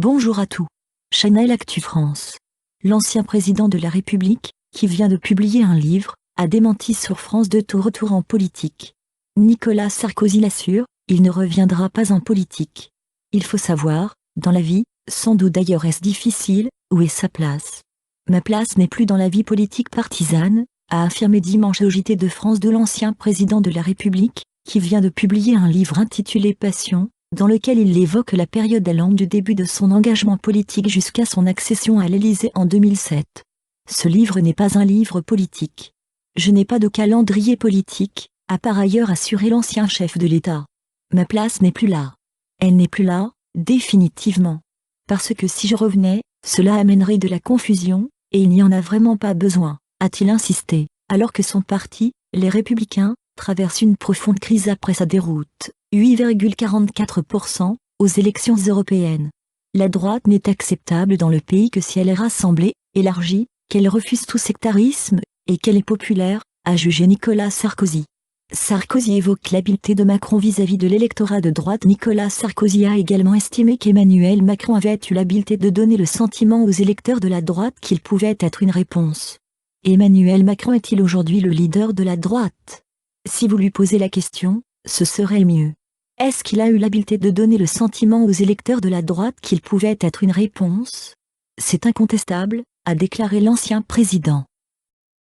Bonjour à tous. Channel Actu France. L'ancien président de la République, qui vient de publier un livre, a démenti sur France 2 tout retour en politique. Nicolas Sarkozy l'assure, il ne reviendra pas en politique. Il faut savoir, dans la vie, sans doute d'ailleurs est-ce difficile, où est sa place. Ma place n'est plus dans la vie politique partisane, a affirmé dimanche au JT de France 2 l'ancien président de la République, qui vient de publier un livre intitulé Passion, dans lequel il évoque la période allant du début de son engagement politique jusqu'à son accession à l'Élysée en 2007. Ce livre n'est pas un livre politique. Je n'ai pas de calendrier politique, a par ailleurs assuré l'ancien chef de l'État. Ma place n'est plus là. Elle n'est plus là, définitivement. Parce que si je revenais, cela amènerait de la confusion, et il n'y en a vraiment pas besoin, a-t-il insisté, alors que son parti, les Républicains, traverse une profonde crise après sa déroute, 8,44%, aux élections européennes. La droite n'est acceptable dans le pays que si elle est rassemblée, élargie, qu'elle refuse tout sectarisme, et qu'elle est populaire, a jugé Nicolas Sarkozy. Sarkozy évoque l'habileté de Macron vis-à-vis de l'électorat de droite. Nicolas Sarkozy a également estimé qu'Emmanuel Macron avait eu l'habileté de donner le sentiment aux électeurs de la droite qu'il pouvait être une réponse. Emmanuel Macron est-il aujourd'hui le leader de la droite ? Si vous lui posez la question, ce serait mieux. Est-ce qu'il a eu l'habileté de donner le sentiment aux électeurs de la droite qu'il pouvait être une réponse ? C'est incontestable, a déclaré l'ancien président.